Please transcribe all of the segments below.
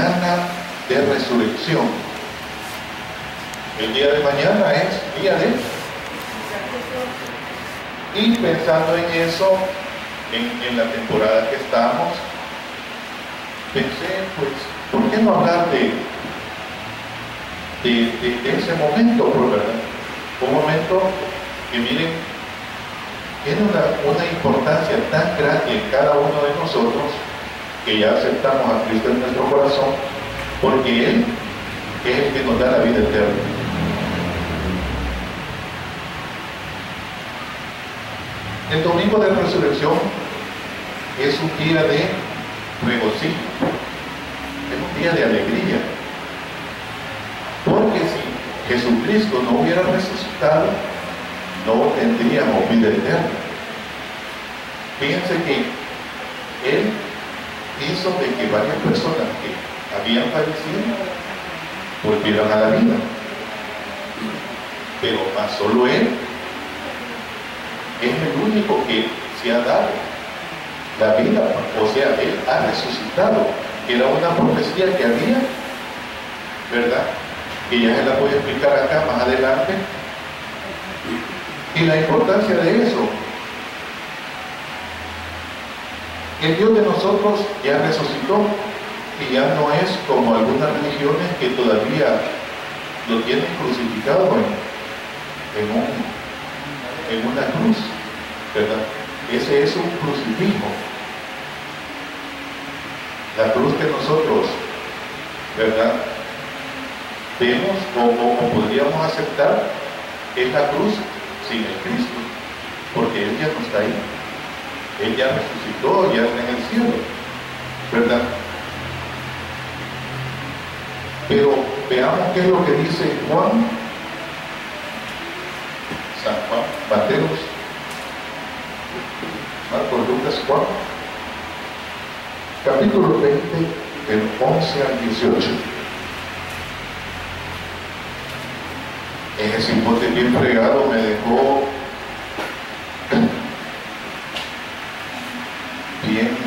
mañana de resurrección. El día de mañana es día de... Y pensando en eso, en la temporada que estamos, pensé, pues, ¿por qué no hablar de ese momento, por verdad? Un momento que, miren, tiene una importancia tan grande en cada uno de nosotros, que ya aceptamos a Cristo en nuestro corazón, porque Él es el que nos da la vida eterna. El domingo de resurrección es un día de regocijo, es un día de alegría, porque si Jesucristo no hubiera resucitado, no tendríamos vida eterna. Fíjense que Él hizo de que varias personas que habían fallecido volvieran a la vida, pero más solo Él es el único que se ha dado la vida, o sea, Él ha resucitado. Era una profecía que había, ¿verdad? Que ya se la voy a explicar acá más adelante. Y la importancia de eso, el Dios de nosotros ya resucitó y ya no es como algunas religiones que todavía lo tienen crucificado en una cruz, ¿verdad? Ese es un crucifijo. La cruz que nosotros, ¿verdad?, vemos o podríamos aceptar es la cruz sin el Cristo, porque Él ya no está ahí. Él ya resucitó, ya está en el cielo, ¿verdad? Pero veamos qué es lo que dice Juan, San Juan, Mateos, Marcos, Lucas, Juan, capítulo 20, del 11 al 18. Ese cipote bien fregado me dejó bien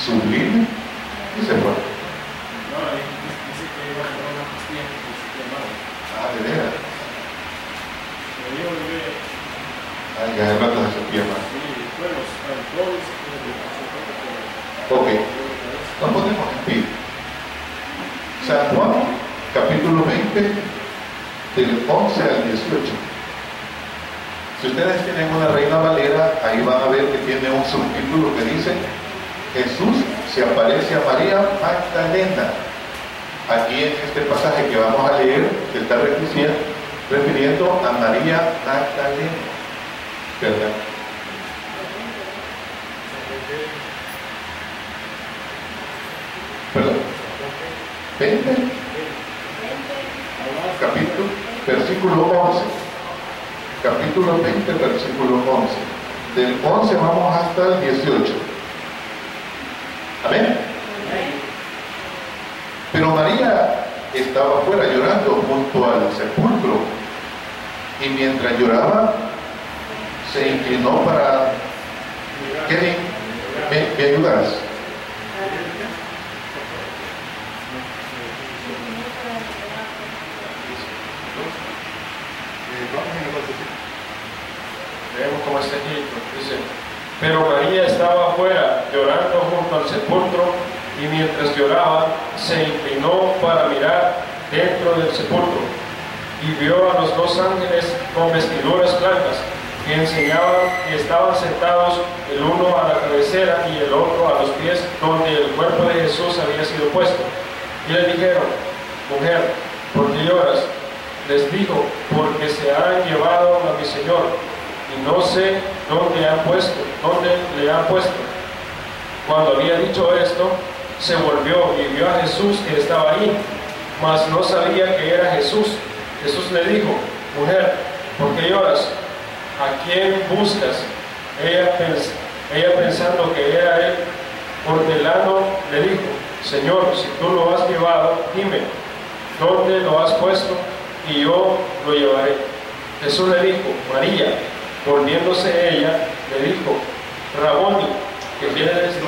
sublime y se fue. Dice que iba a tomar una pastilla que se quemaba. ¿De veras? Me dio Ya de rato se sentía más. sí, bueno, alcohol, Ok, nos ponemos en pie. San Juan, capítulo 20, del 11 al 18. Si ustedes tienen una Reina Valera, ahí van a ver que tiene un subtítulo que dice: Jesús se aparece a María Magdalena. Aquí en este pasaje que vamos a leer se está refiriendo a María Magdalena, ¿verdad? ¿Perdón? 20, capítulo, versículo 11. Capítulo 20, versículo 11. Del 11 vamos hasta el 18. Amén. Pero María estaba afuera llorando junto al sepulcro, y mientras lloraba se inclinó para... ¿Qué? ¿Me ayudas? Veamos cómo está escrito. Dice: pero María estaba afuera llorando junto al sepulcro, y mientras lloraba se inclinó para mirar dentro del sepulcro, y vio a los dos ángeles con vestiduras blancas que enseñaban y estaban sentados, el uno a la cabecera y el otro a los pies, donde el cuerpo de Jesús había sido puesto. Y le dijeron: mujer, ¿por qué lloras? Les dijo: porque se han llevado a mi Señor, y no sé dónde le han puesto. Cuando había dicho esto, se volvió y vio a Jesús que estaba allí, mas no sabía que era Jesús. Jesús le dijo: mujer, ¿por qué lloras? ¿A quién buscas? Ella pensando que era él, hortelano, le dijo: Señor, si tú lo has llevado, dime, ¿dónde lo has puesto? Y yo lo llevaré. Jesús le dijo: María. Volviéndose ella, le dijo: Raboni, que quiere decir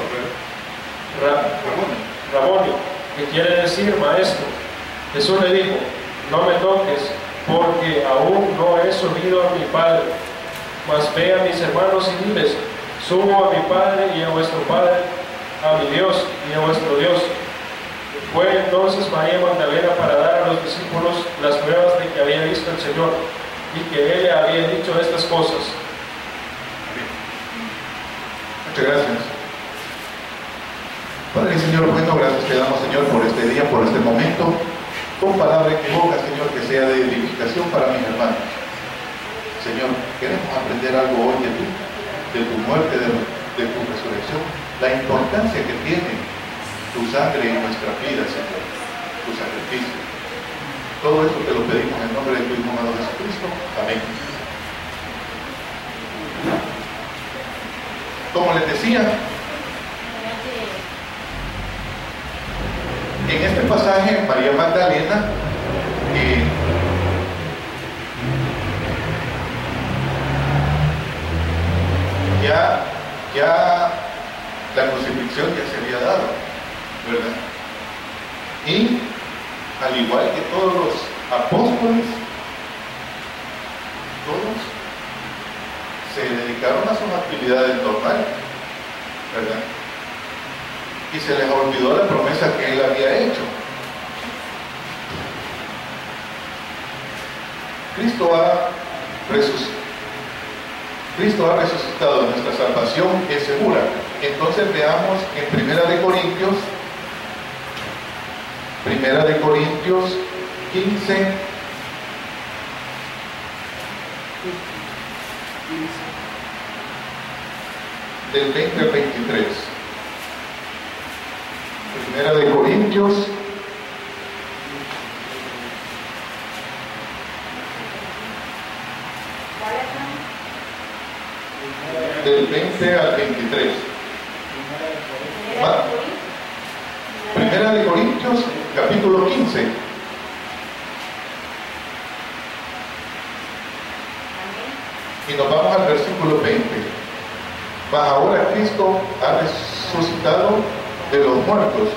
decir, Maestro? Jesús le dijo, no me toques, porque aún no he subido a mi Padre. Mas ve a mis hermanos y diles, subo a mi Padre y a vuestro Padre, a mi Dios y a vuestro Dios. Fue entonces María Magdalena para dar a los discípulos las pruebas de que había visto al Señor y que Él le había dicho estas cosas. Muchas gracias. Padre y Señor, bueno, gracias te damos, Señor, por este día, por este momento. Con palabra en mi boca, Señor, que sea de edificación para mis hermanos. Señor, queremos aprender algo hoy de tu muerte, de tu resurrección, la importancia que tiene tu sangre en nuestra vida, Señor, tu sacrificio. Todo esto te lo pedimos en nombre de tu Hijo amado Jesucristo. Amén. Como les decía, en este pasaje, María Magdalena ya la crucifixión ya se había dado, ¿verdad? Y al igual que todos los apóstoles, todos se dedicaron a sus actividades normales, ¿verdad? Y se les olvidó la promesa que Él había hecho. Cristo ha resucitado, nuestra salvación es segura. Entonces veamos en Primera de Corintios 15, del 20 al 23. Primera de Corintios del 20 al 23. Primera de Corintios, capítulo 15. Y nos vamos al versículo 20. Mas ahora Cristo ha resucitado de los muertos,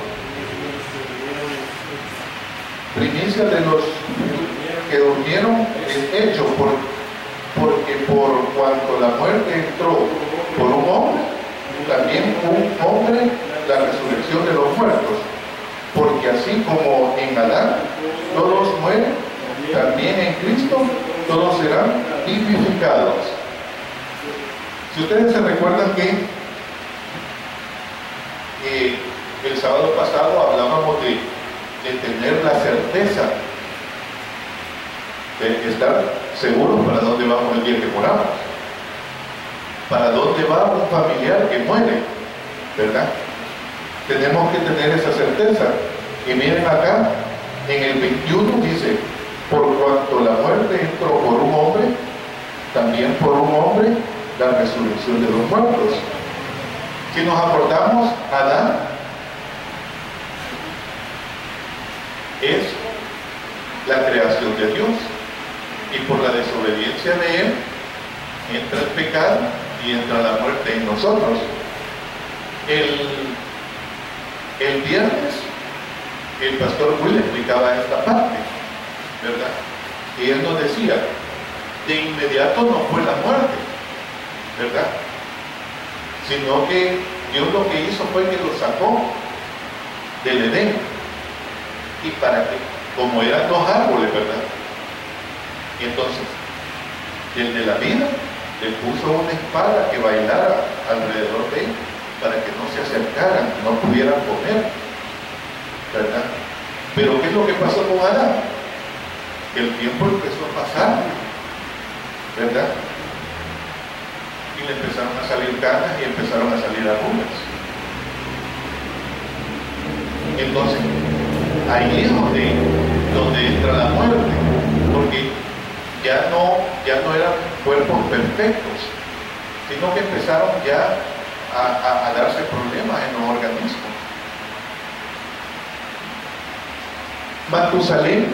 primicia de los que durmieron es hecho, porque por cuanto la muerte entró por un hombre, también un hombre la resurrección de los muertos, porque así como en Adán todos mueren, también en Cristo todos serán vivificados. Si ustedes se recuerdan que el sábado pasado hablábamos de tener la certeza de estar seguros para dónde vamos el día que moramos, para dónde va un familiar que muere, ¿verdad? Tenemos que tener esa certeza. Y miren acá, en el 21 dice, por cuanto la muerte entró por un hombre, también por un hombre la resurrección de los muertos. Si nos acordamos, Adán es la creación de Dios, y por la desobediencia de Él entra el pecado y entra la muerte en nosotros. El viernes el pastor Will explicaba esta parte, ¿verdad? Y él nos decía, de inmediato no fue la muerte, ¿verdad? Sino que Dios lo que hizo fue que lo sacó del Edén. ¿Y para qué? Como eran dos árboles, ¿verdad? Y entonces, el de la vida le puso una espada que bailara alrededor de él para que no se acercaran, no pudieran comer, ¿verdad? Pero ¿qué es lo que pasó con Adán? Que el tiempo empezó a pasar, ¿verdad? Y le empezaron a salir canas y empezaron a salir arrugas. Entonces, ahí es donde entra la muerte, porque ya no eran cuerpos perfectos, sino que empezaron ya a darse problemas en los organismos. Matusalén,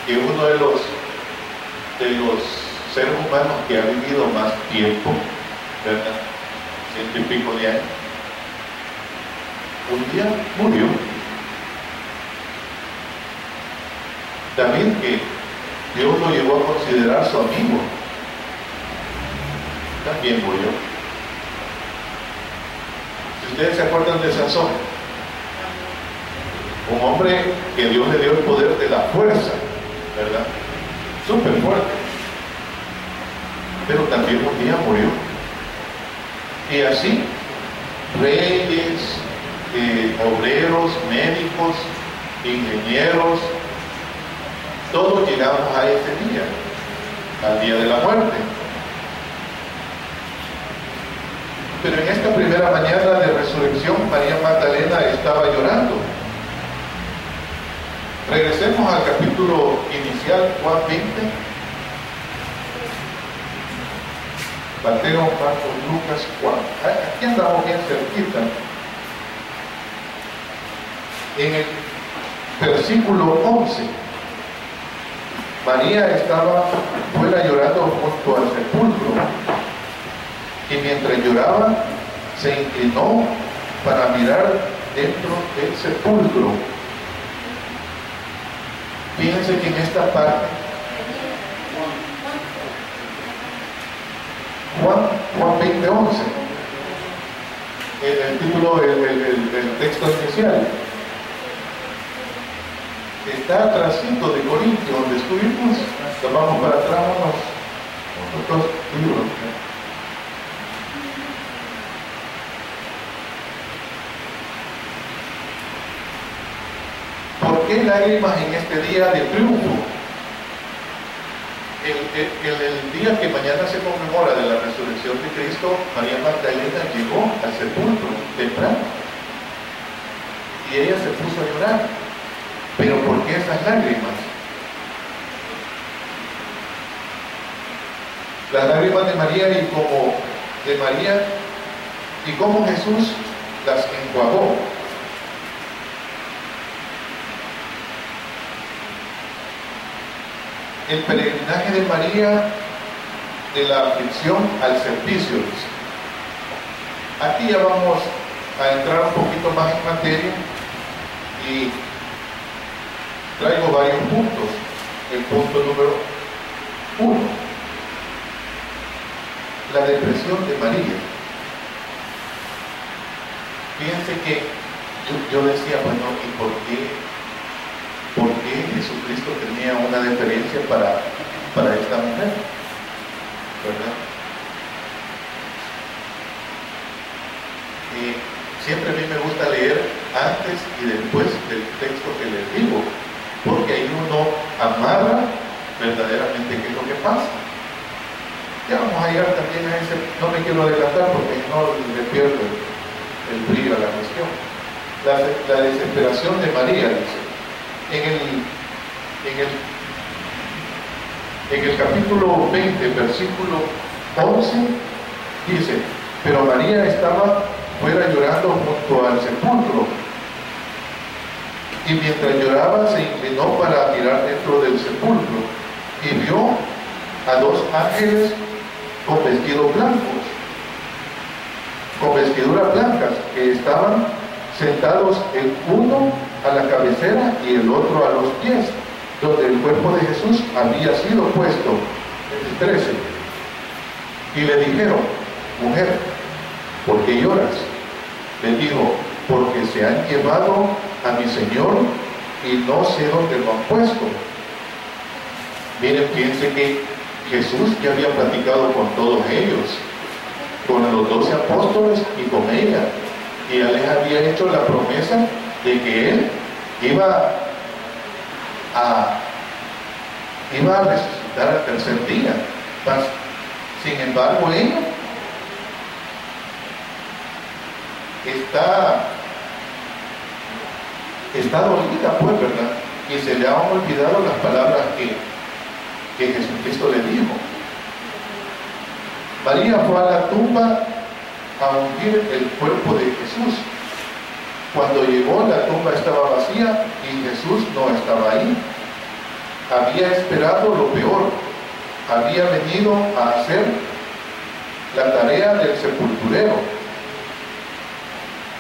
que es uno de los seres humanos que ha vivido más tiempo, ¿verdad? 100 y pico de años, un día murió. David, que Dios lo llevó a considerar su amigo, también murió. Si ustedes se acuerdan de Sansón, un hombre que Dios le dio el poder de la fuerza, ¿verdad? Súper fuerte. Pero también un día murió. Y así, reyes, obreros, médicos, ingenieros, todos llegamos a ese día, al día de la muerte. Pero en esta primera mañana de resurrección, María Magdalena estaba llorando. Regresemos al capítulo inicial, Juan 20. Mateo, Marcos, Lucas, Juan. Aquí andamos bien cerquita. En el versículo 11, María estaba fuera llorando junto al sepulcro, y mientras lloraba se inclinó para mirar dentro del sepulcro. Fíjense que en esta parte Juan 20:11, el título, el texto inicial, está atrásito de Corintios, donde estuvimos. Vamos para atrás unos dos libros. ¿Por qué lágrimas en este día de triunfo? El día que mañana se conmemora de la resurrección de Cristo, María Magdalena llegó al sepulcro temprano y ella se puso a llorar. ¿Pero por qué esas lágrimas? Las lágrimas de María y cómo Jesús las enjuagó. El peregrinaje de María de la aflicción al servicio. Aquí ya vamos a entrar un poquito más en materia y traigo varios puntos. El punto número 1, la depresión de María. Fíjense que yo decía, bueno, ¿y por qué Jesucristo tenía una deferencia para esta mujer? ¿Verdad? Siempre a mí me gusta leer antes y después del texto que les digo, porque ahí uno amarra verdaderamente qué es lo que pasa. Ya vamos a llegar también a ese, no me quiero adelantar porque no le pierdo el brillo a la cuestión. La desesperación de María, dice, en el capítulo 20, versículo 11, dice, pero María estaba fuera llorando junto al sepulcro, y mientras lloraba se inclinó para mirar dentro del sepulcro, y vio a dos ángeles con vestidos blancos, con vestiduras blancas, que estaban sentados el uno a la cabecera y el otro a los pies, donde el cuerpo de Jesús había sido puesto. El 13. Y le dijeron, mujer, ¿por qué lloras? Le dijo, porque se han llevado a mi Señor y no sé dónde lo han puesto. Miren, piensen que Jesús ya había platicado con todos ellos, con los 12 apóstoles y con ella, y ya les había hecho la promesa de que Él iba a resucitar al tercer día. Sin embargo, ella está dolida, pues, ¿verdad? Y se le han olvidado las palabras que Jesucristo le dijo. María fue a la tumba a ungir el cuerpo de Jesús. Cuando llegó, la tumba estaba vacía y Jesús no estaba ahí. Había esperado lo peor. Había venido a hacer la tarea del sepulturero.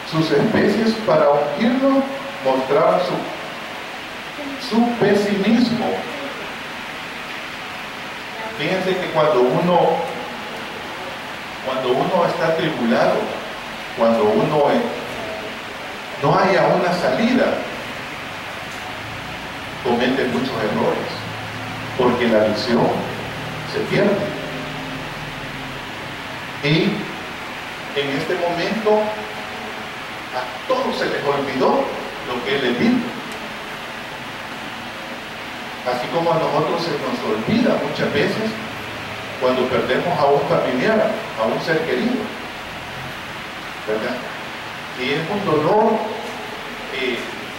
Sus especies para ungirlo mostraban su pesimismo. Fíjense que cuando uno está atribulado, cuando uno no haya una salida, comete muchos errores, porque la visión se pierde. Y en este momento a todos se les olvidó lo que Él les dijo. Así como a nosotros se nos olvida muchas veces cuando perdemos a un familiar, a un ser querido, ¿verdad? Y es un dolor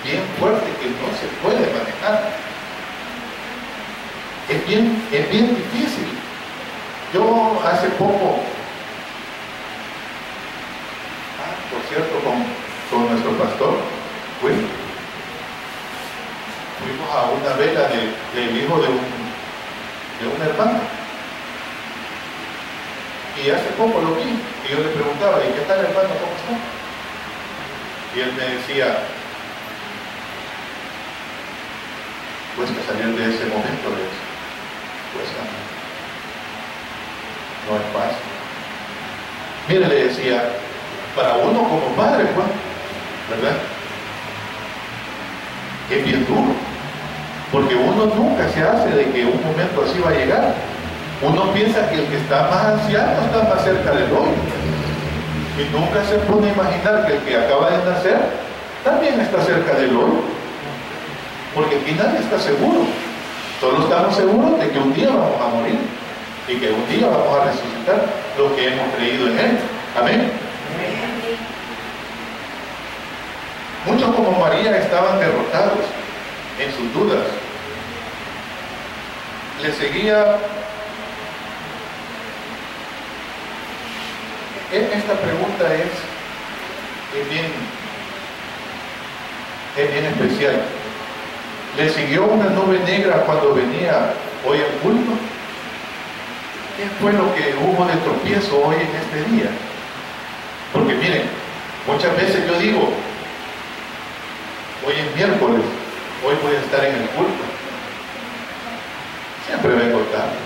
bien fuerte que no se puede manejar. Es bien difícil. Yo hace poco, por cierto, con nuestro pastor, fuimos a una vela del hijo de un hermano. Y hace poco lo vi, y yo le preguntaba, ¿y qué tal, hermano? ¿Cómo está? Y él me decía, cuesta salir de ese momento, cuesta. No es fácil. Mire, le decía, para uno como padre, pues, ¿verdad? Es bien duro, porque uno nunca se hace de que un momento así va a llegar. Uno piensa que el que está más anciano está más cerca del hoyo, y nunca se pone a imaginar que el que acaba de nacer también está cerca del hoyo, porque aquí nadie está seguro. Solo estamos seguros de que un día vamos a morir y que un día vamos a resucitar los que hemos creído en Él. Amén. Muchos como María estaban derrotados en sus dudas. Le seguía. Esta pregunta es bien especial. ¿Le siguió una nube negra cuando venía hoy al culto? ¿Qué fue lo que hubo de tropiezo hoy en este día? Porque miren, muchas veces yo digo, hoy es miércoles, hoy voy a estar en el culto. Siempre vengo tarde.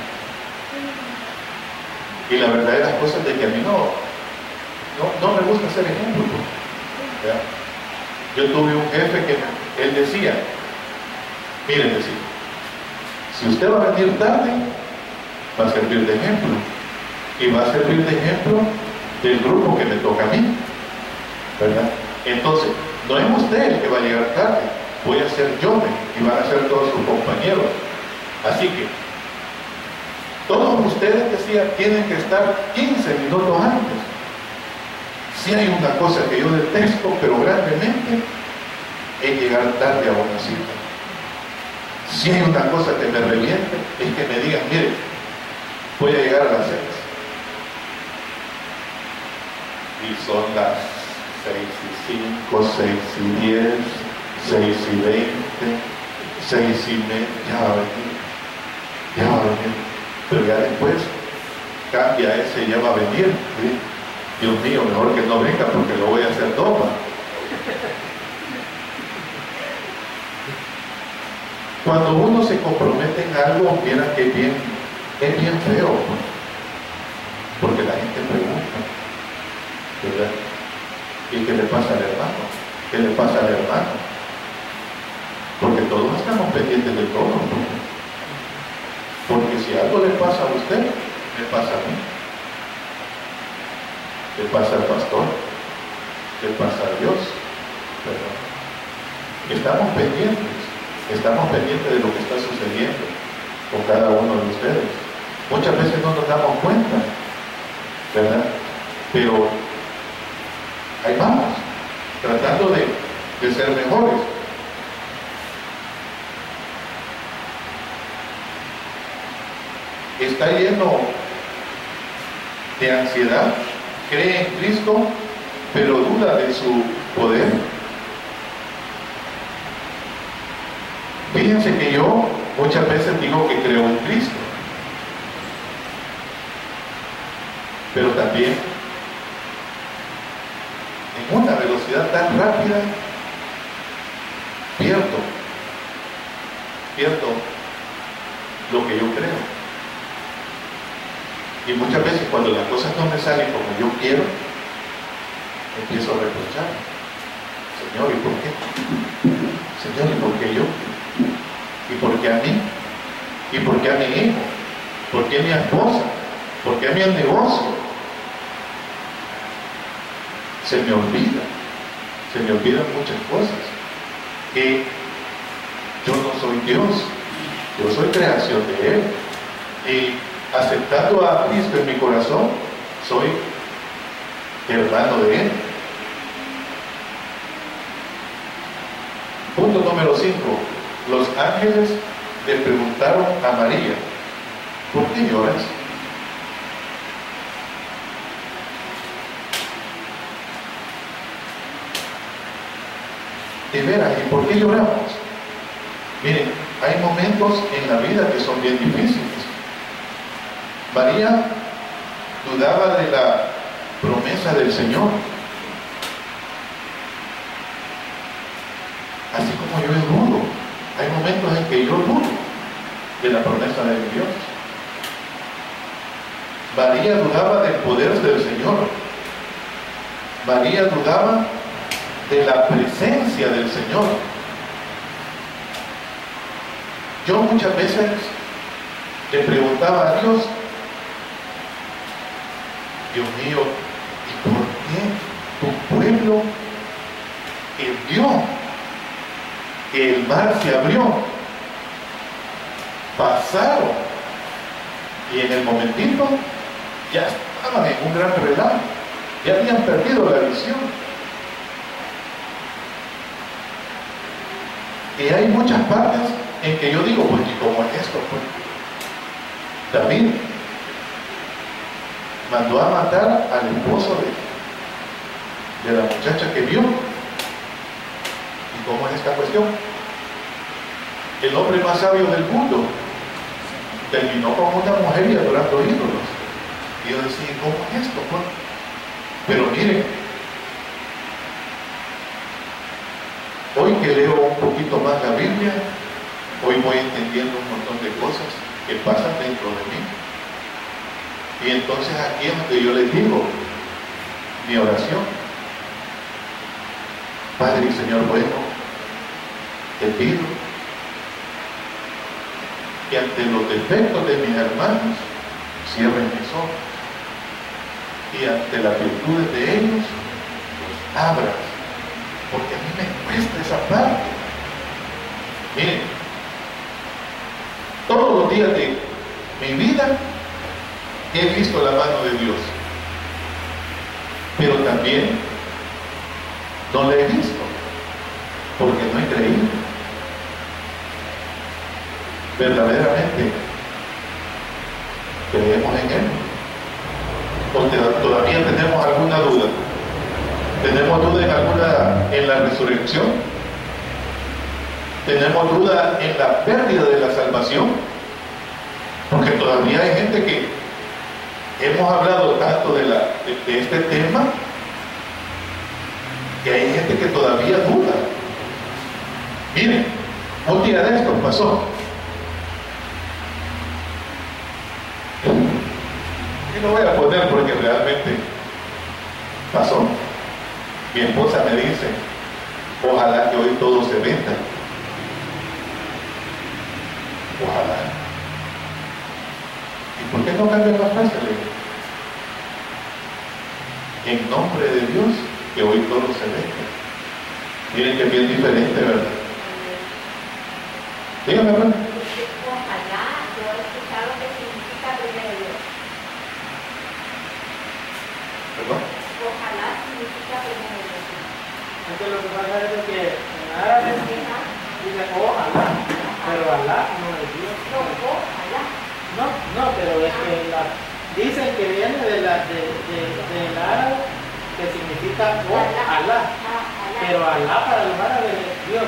Y la verdad de las cosas es que a mí no me gusta ser ejemplo. ¿Ya? Yo tuve un jefe que él decía, miren, decía, si usted va a venir tarde, va a servir de ejemplo. Y va a servir de ejemplo del grupo que me toca a mí, ¿verdad? Entonces, no es usted el que va a llegar tarde, voy a ser yo y van a ser todos sus compañeros. Así que, todos ustedes, decía, tienen que estar 15 minutos antes. Si hay una cosa que yo detesto, pero grandemente, es llegar tarde a una cita. Si hay una cosa que me reviente, es que me digan, mire, voy a llegar a las 6. Y son las 6:05, 6:10, 6:20, 6:30, ya va a venir. Pero ya después cambia ese ya va a venir. ¿Sí? Dios mío, mejor que no venga porque lo voy a hacer toma. Cuando uno se compromete en algo, mira que es bien feo, porque la gente pregunta, ¿verdad? ¿Y qué le pasa al hermano? ¿Qué le pasa al hermano? Porque todos estamos pendientes de todo, ¿no? Porque si algo le pasa a usted, me pasa a mí, le pasa al pastor, le pasa a Dios, ¿verdad? Estamos pendientes de lo que está sucediendo con cada uno de ustedes. Muchas veces no nos damos cuenta, ¿verdad? Pero ahí vamos, tratando de ser mejores. Está lleno de ansiedad, cree en Cristo, pero duda de su poder. Fíjense que yo muchas veces digo que creo en Cristo, pero también en una velocidad tan rápida pierdo lo que yo creo. Y muchas veces cuando las cosas no me salen como yo quiero, empiezo a reprochar. Señor, ¿y por qué? Señor, ¿y por qué yo? ¿Y por qué a mí? ¿Y por qué a mi hijo? ¿Por qué a mi esposa? ¿Por qué a mi negocio? Se me olvidan muchas cosas. Que yo no soy Dios, yo soy creación de Él. Y aceptando a Cristo en mi corazón, soy hermano de Él. Punto número 5. Los ángeles le preguntaron a María, ¿por qué lloras? De veras, ¿y por qué lloramos? Miren, hay momentos en la vida que son bien difíciles. María dudaba de la promesa del Señor. Así como yo dudo. Hay momentos en que yo dudo de la promesa de Dios. María dudaba del poder del Señor. María dudaba de la presencia del Señor. Yo muchas veces le preguntaba a Dios, Dios mío, ¿y por qué tu pueblo que vio que el mar se abrió, pasaron y en el momentito ya estaban en un gran relajo, ya habían perdido la visión? Y hay muchas partes en que yo digo, pues, ¿y cómo es esto? Pues David mandó a matar al esposo de la muchacha que vio. ¿Y cómo es esta cuestión? El hombre más sabio del mundo terminó con una mujer y adorando ídolos. Y yo decía, ¿cómo es esto? Pues? Pero miren, hoy que leo un poquito más la Biblia, hoy voy entendiendo un montón de cosas que pasan dentro de mí. Y entonces aquí es donde yo les digo mi oración. Padre y Señor bueno, te pido que ante los defectos de mis hermanos cierren mis ojos y ante las virtudes de ellos los abras, porque a mí me cuesta esa parte. Miren, todos los días de mi vida he visto la mano de Dios, pero también no la he visto porque no he creído. Verdaderamente creemos en Él, porque todavía tenemos alguna duda. ¿Tenemos duda en la resurrección? ¿Tenemos duda en la pérdida de la salvación? Porque todavía hay gente que hemos hablado tanto de este tema, que hay gente que todavía duda. Miren, un día de estos pasó. Y lo voy a poner porque realmente pasó. Mi esposa me dice, ojalá que hoy todo se venda. Ojalá. ¿Y por qué no cambia la frase? En nombre de Dios, que hoy todo se venda. Miren que es bien diferente, ¿verdad? Dígame, hermano. Ojalá, yo he escuchado que significa primero Dios. ¿Perdón? Ojalá significa primero Dios. Entonces lo que pasa es que en árabe dice ojalá, pero Alá no es Dios. No, ojalá. No, pero es que dicen que viene del árabe que significa Alá. Pero Alá para los árabes es Dios,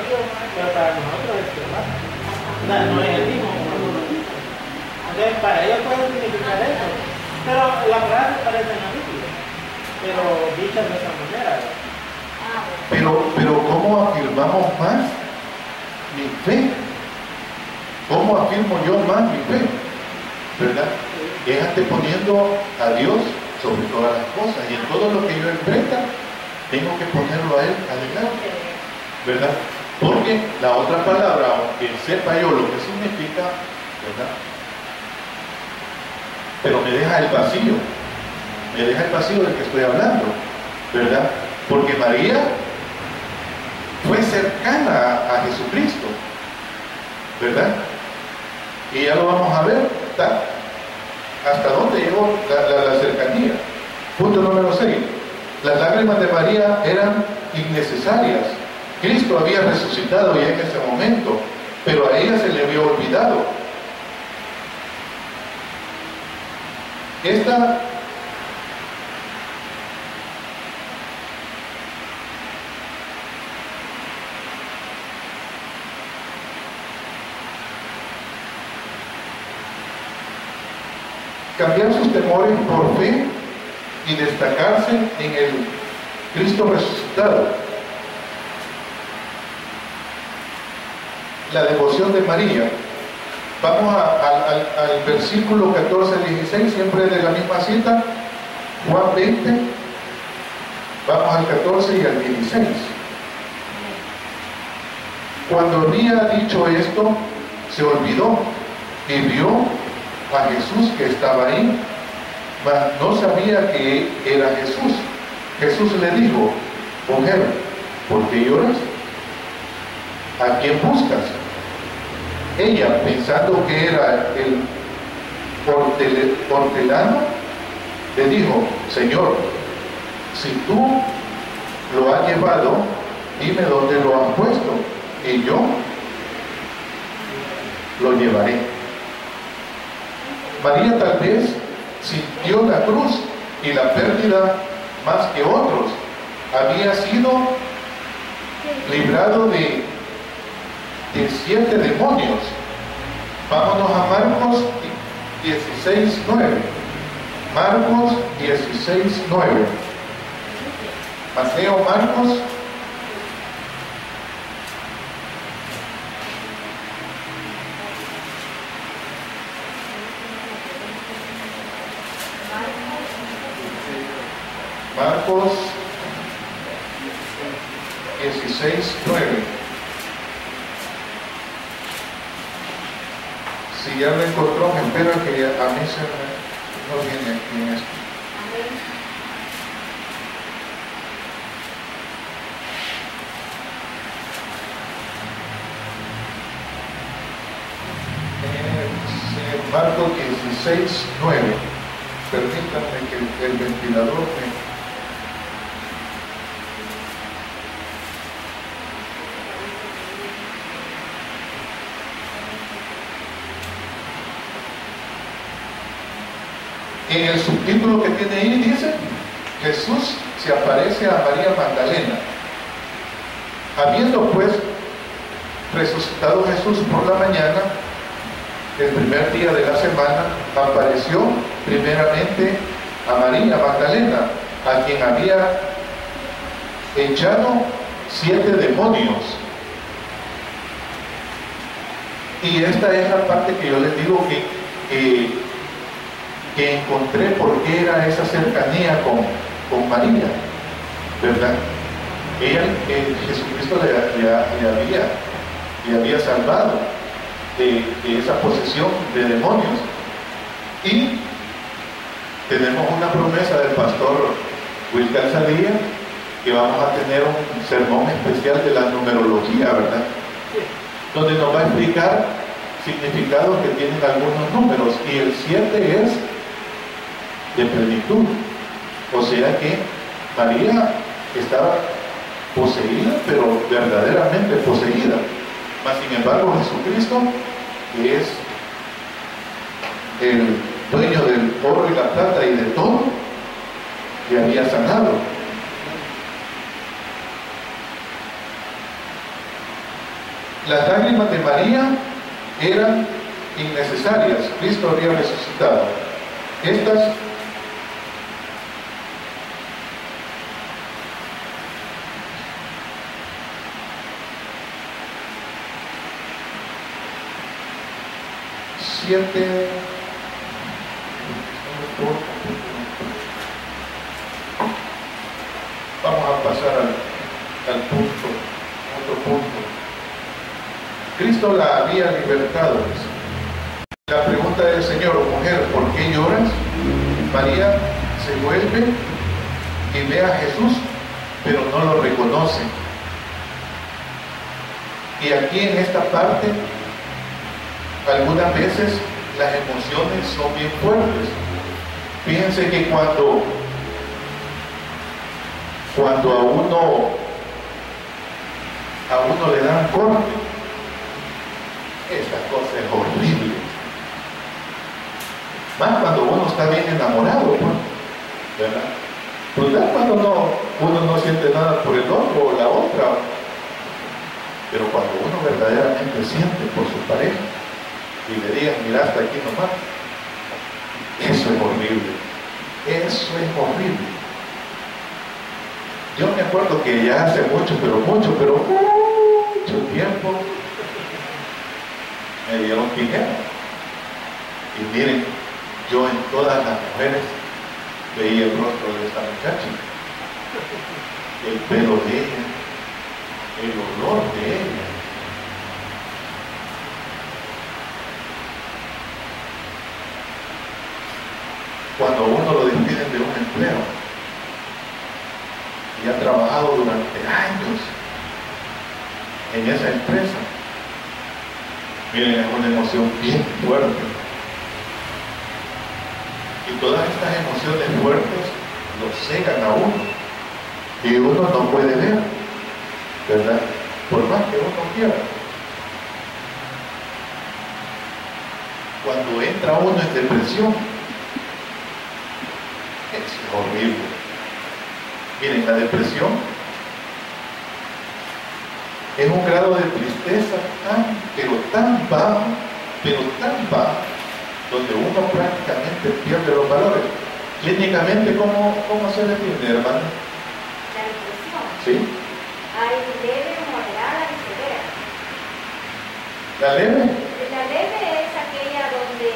pero para nosotros es Jehová. O sea, no es el mismo. Entonces para ellos puede significar eso. Pero la frase parece en la Biblia, pero dicha de esa manera. Pero ¿cómo afirmamos más mi fe? ¿Cómo afirmo yo más mi fe? ¿verdad? Es anteponiendo a Dios sobre todas las cosas, y en todo lo que yo enfrenta tengo que ponerlo a Él adelante, ¿verdad? Porque la otra palabra, aunque sepa yo lo que significa, ¿verdad?, pero me deja el vacío del que estoy hablando, ¿verdad? Porque María fue cercana a Jesucristo, ¿verdad? Y ya lo vamos a ver, hasta dónde llegó la cercanía. Punto número 6. Las lágrimas de María eran innecesarias. Cristo había resucitado ya en ese momento, pero a ella se le había olvidado. Cambiar sus temores por fe y destacarse en el Cristo resucitado. La devoción de María. Vamos al versículo 14 al 16, siempre de la misma cita, Juan 20. Vamos al 14 y al 16. Cuando había dicho esto, se olvidó y vio a Jesús que estaba ahí, mas no sabía que era Jesús. Jesús le dijo: mujer, ¿por qué lloras? ¿A quién buscas? Ella, pensando que era el hortelano, le dijo: Señor, si tú lo has llevado, dime dónde lo has puesto, y yo lo llevaré. María tal vez sintió la cruz y la pérdida más que otros. Había sido librado de 7 demonios. Vámonos a Marcos 16:9. Marcos 16:9. Mateo, Marcos. Marcos 16:9. Si ya lo encontró, me espera que a mí se me no viene aquí en esto. Marcos 16:9. Permítanme que el ventilador me... En el subtítulo que tiene ahí dice: Jesús se aparece a María Magdalena. Habiendo pues resucitado Jesús por la mañana, el primer día de la semana, apareció primeramente a María Magdalena, a quien había echado 7 demonios. Y esta es la parte que yo les digo que encontré por qué era esa cercanía con María, ¿verdad? Jesucristo le había salvado de esa posesión de demonios. Y tenemos una promesa del pastor Wilcar Sadía, que vamos a tener un sermón especial de la numerología, ¿verdad?, donde nos va a explicar significados que tienen algunos números, y el 7 es de plenitud. O sea que María estaba poseída, pero verdaderamente poseída. Mas sin embargo, Jesucristo, que es el dueño del oro y la plata y de todo, le había sanado. Las lágrimas de María eran innecesarias. Cristo había resucitado. Estas pasar al punto, otro punto. Cristo la había libertado. La pregunta del Señor: mujer, ¿por qué lloras? María se vuelve y ve a Jesús, pero no lo reconoce. Y aquí en esta parte, algunas veces las emociones son bien fuertes. Fíjense que cuando a uno le dan corte, esta cosa es horrible. Más cuando uno está bien enamorado, pues, ¿verdad? Pues ya cuando uno no siente nada por el otro o la otra. Pero cuando uno verdaderamente siente por su pareja y le digan: mira, hasta aquí nomás, eso es horrible. Eso es horrible. Yo me acuerdo que ya hace mucho tiempo me dieron tijera. Y miren, yo en todas las mujeres veía el rostro de esta muchacha, el pelo de ella, el olor de ella. Cuando uno lo despiden de un empleo y ha trabajado durante años en esa empresa, miren, es una emoción bien fuerte. Y todas estas emociones fuertes lo cegan a uno y uno no puede ver, ¿verdad? Por más que uno quiera. Cuando entra uno en depresión, es horrible. Miren, la depresión es un grado de tristeza tan bajo, donde uno prácticamente pierde los valores. Clínicamente, ¿cómo se define, hermano? La depresión. ¿Sí? Hay leve, moderada y severa. ¿La leve? La leve es aquella donde,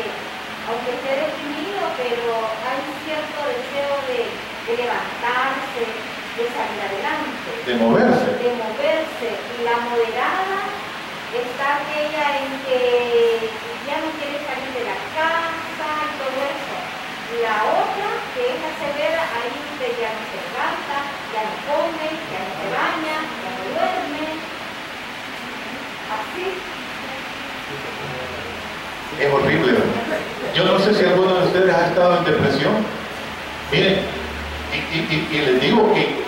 aunque esté deprimido, pero hay cierto deseo de levantarse, de salir adelante. De moverse. Y la moderada está aquella en que ya no quiere salir de la casa y todo eso. La otra, que es la severa, ahí usted ya no se levanta, ya no come, ya no se baña, ya no duerme. Así. Es horrible, ¿verdad? Yo no sé si alguno de ustedes ha estado en depresión. Miren, y les digo que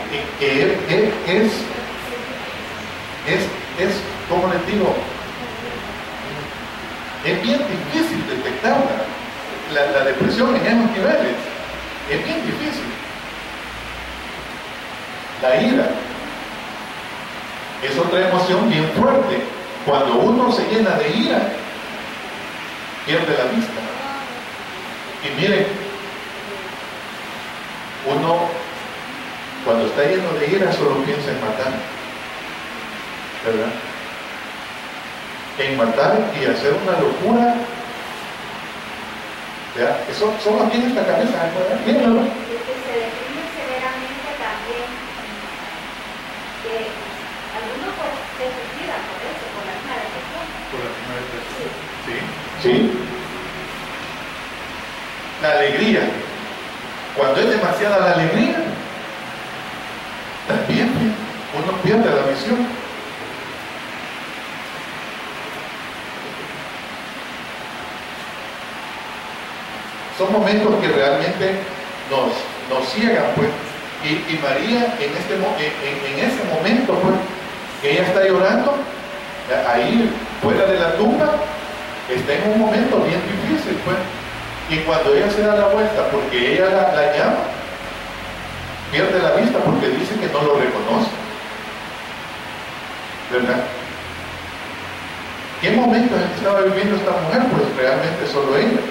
como les digo, es bien difícil detectarla. La depresión en esos niveles es bien difícil. La ira es otra emoción bien fuerte. Cuando uno se llena de ira, pierde la vista. Y miren, uno cuando está lleno de ira solo piensa en matar, ¿verdad? En matar y hacer una locura. ¿Ya? Eso solo aquí en esta cabeza, ¿verdad? Mírenlo. Que se deprime severamente también, que algunos pues se suicidan por eso, por la misma depresión. Por la misma depresión. Sí. Sí. La alegría. Cuando es demasiada la alegría, también uno pierde la visión. Son momentos que realmente nos ciegan, pues. Y María en ese momento, pues, que ella está llorando, ahí fuera de la tumba, está en un momento bien difícil, pues. Y cuando ella se da la vuelta, porque ella la llama, pierde la vista porque dice que no lo reconoce, ¿verdad? ¿Qué momento estaba viviendo esta mujer? Pues realmente solo ella.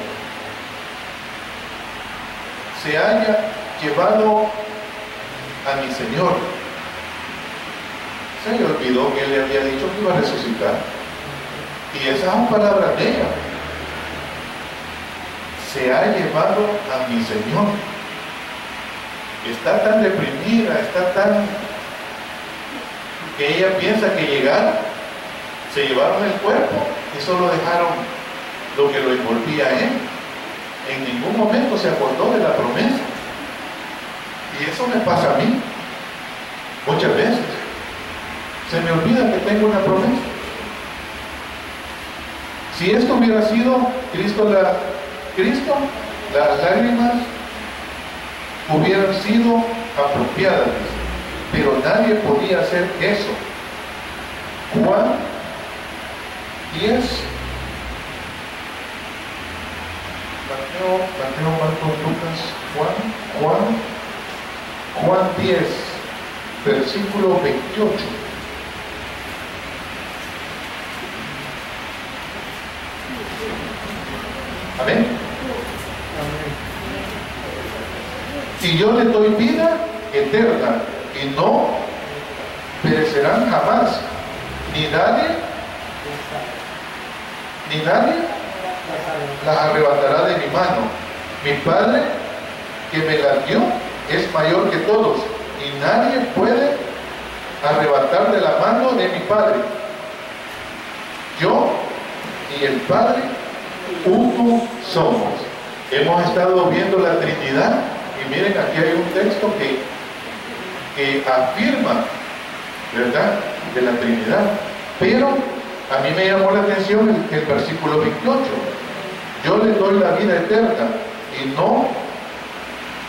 Se haya llevado a mi Señor. Se le olvidó que él le había dicho que iba a resucitar. Y esas son palabras de ella. Se ha llevado a mi Señor. Está tan deprimida, está tan que ella piensa que llegaron, se llevaron el cuerpo y solo dejaron lo que lo envolvía a él. En ningún momento se acordó de la promesa. Y eso me pasa a mí muchas veces. Se me olvida que tengo una promesa. Si esto hubiera sido Cristo, las lágrimas hubieran sido apropiadas, pero nadie podía hacer eso. Juan 10, Mateo, Marcos, Lucas, Juan 10, versículo 28. Amén. Y yo le doy vida eterna y no perecerán jamás, ni nadie las arrebatará de mi mano. Mi Padre que me las dio es mayor que todos y nadie puede arrebatar de la mano de mi Padre. Yo y el Padre uno somos. Hemos estado viendo la Trinidad y miren, aquí hay un texto que afirma, ¿verdad?, de la Trinidad. Pero a mí me llamó la atención el versículo 28. Yo les doy la vida eterna y no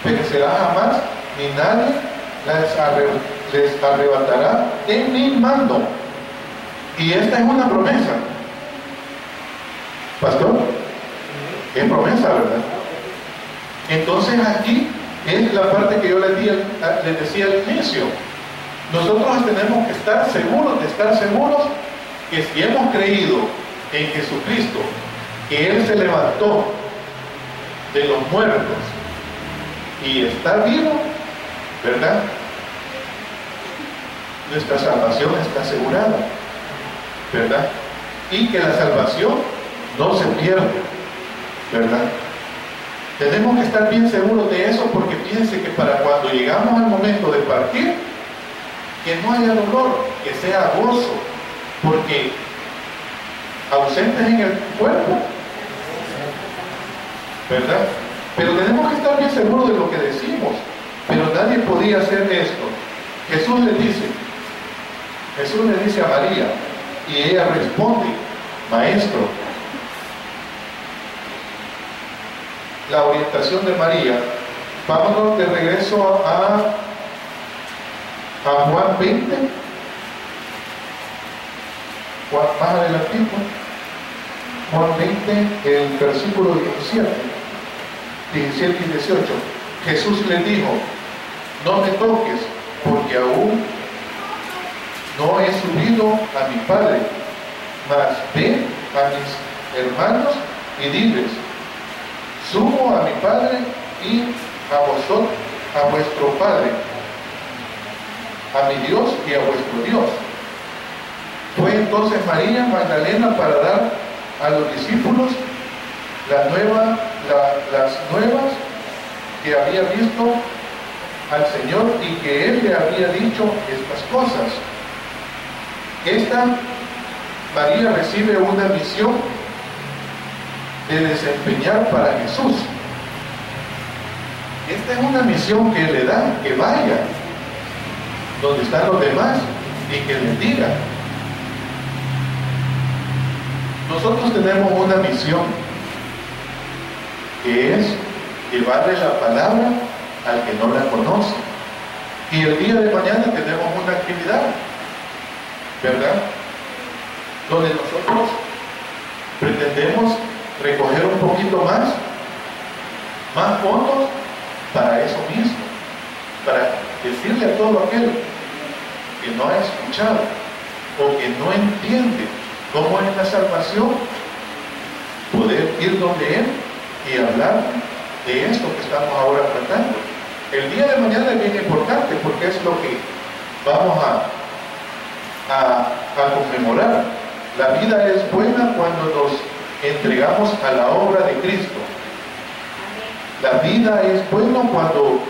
perecerá jamás, ni nadie les arrebatará en mi mano. Y esta es una promesa. Pastor, es promesa, ¿verdad? Entonces aquí es la parte que yo les decía al inicio. Nosotros tenemos que estar seguros que si hemos creído en Jesucristo, que Él se levantó de los muertos y está vivo, ¿verdad?, nuestra salvación está asegurada, ¿verdad? Y que la salvación no se pierde, ¿verdad? Tenemos que estar bien seguros de eso, porque fíjense que para cuando llegamos al momento de partir, que no haya dolor, que sea gozo, porque ausentes en el cuerpo, ¿verdad? Pero tenemos que estar bien seguros de lo que decimos. Pero nadie podía hacer esto. Jesús le dice a María, y ella responde: Maestro. La orientación de María. Vámonos de regreso a Juan 20. Más adelantito. Juan 20, el versículo 17 y 18. Jesús le dijo: no me toques, porque aún no he subido a mi Padre, mas ve a mis hermanos y diles: subo a mi Padre y a vosotros, a vuestro Padre, a mi Dios y a vuestro Dios. Fue entonces María Magdalena para dar a los discípulos las nuevas que había visto al Señor y que Él le había dicho estas cosas. Esta María recibe una misión de desempeñar para Jesús. Esta es una misión que le da, que vaya donde están los demás y que les diga. Nosotros tenemos una misión, que es llevarle la palabra al que no la conoce. Y el día de mañana tenemos una actividad, ¿verdad?, donde nosotros pretendemos recoger un poquito más fondos para eso mismo, para decirle a todo aquel que no ha escuchado o que no entiende cómo es la salvación, poder ir donde Él y hablar de esto que estamos ahora tratando. El día de mañana es bien importante, porque es lo que vamos a conmemorar. La vida es buena cuando nos entregamos a la obra de Cristo. La vida es buena cuando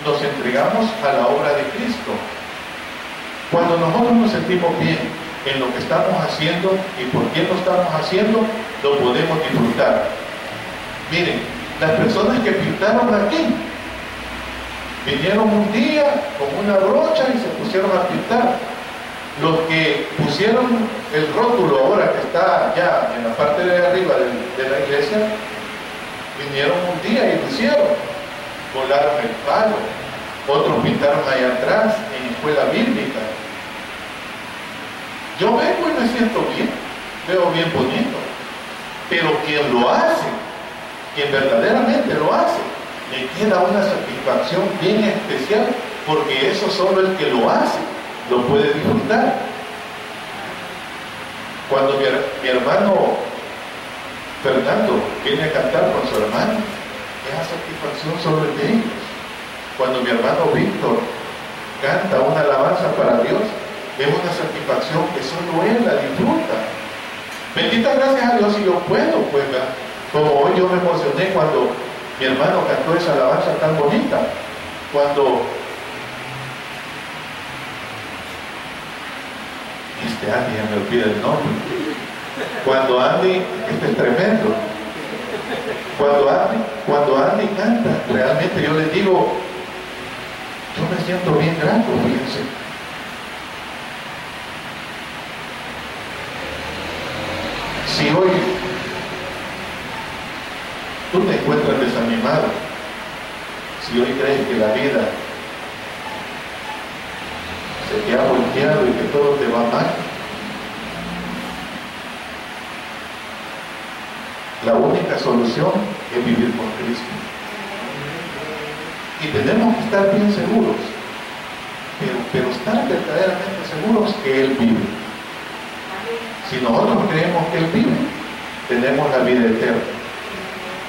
nos entregamos a la obra de Cristo, Cuando nosotros nos sentimos bien en lo que estamos haciendo y por qué lo estamos haciendo, lo podemos disfrutar. Miren, las personas que pintaron aquí, vinieron un día con una brocha y se pusieron a pintar. Los que pusieron el rótulo ahora que está ya en la parte de arriba de la iglesia, vinieron un día y lo hicieron. Volaron el palo. Otros pintaron allá atrás en escuela bíblica. Yo vengo y me siento bien, veo bien bonito. Pero quien lo hace, quien verdaderamente lo hace, le queda una satisfacción bien especial, porque eso solo el que lo hace lo puede disfrutar. Cuando mi hermano Fernando viene a cantar con su hermano, esa satisfacción solo es de ellos. Cuando mi hermano Víctor canta una alabanza para Dios, es una satisfacción que solo él la disfruta. Bendita gracias a Dios si yo puedo, pues, ¿verdad? Como hoy yo me emocioné cuando mi hermano cantó esa alabanza tan bonita. Cuando Andy, ya me olvida el nombre. Cuando Andy, este es tremendo. Cuando Andy canta, realmente yo les digo, yo me siento bien grato, fíjense. Si hoy tú te encuentras desanimado, si hoy crees que la vida se te ha volteado y que todo te va mal, la única solución es vivir con Cristo. Y tenemos que estar bien seguros, pero estar verdaderamente seguros que Él vive. Si nosotros creemos que Él vive, tenemos la vida eterna.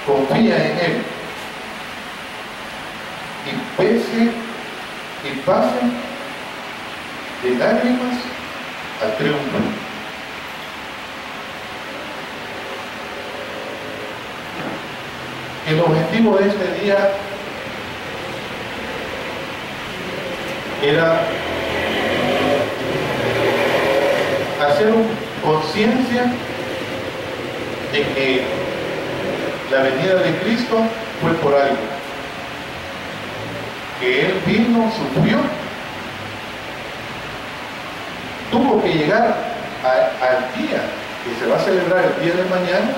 Confía en Él. Y pese y pase de lágrimas al triunfo. El objetivo de este día era hacer conciencia de que la venida de Cristo fue por algo, que Él vino, sufrió, tuvo que llegar al día que se va a celebrar el día de mañana,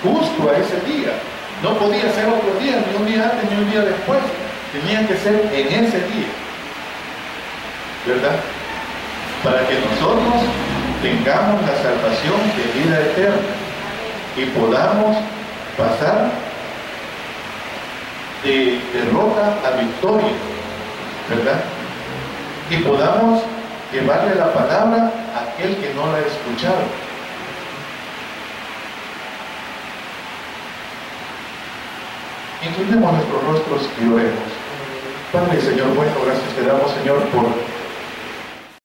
justo a ese día. No podía ser otro día, ni un día antes, ni un día después. Tenía que ser en ese día, ¿verdad? Para que nosotros tengamos la salvación de vida eterna y podamos pasar de derrota a victoria, ¿verdad? Y podamos llevarle la palabra a aquel que no la ha escuchado. Inclinemos nuestros rostros y oremos. Padre, Señor, bueno, gracias te damos, Señor, por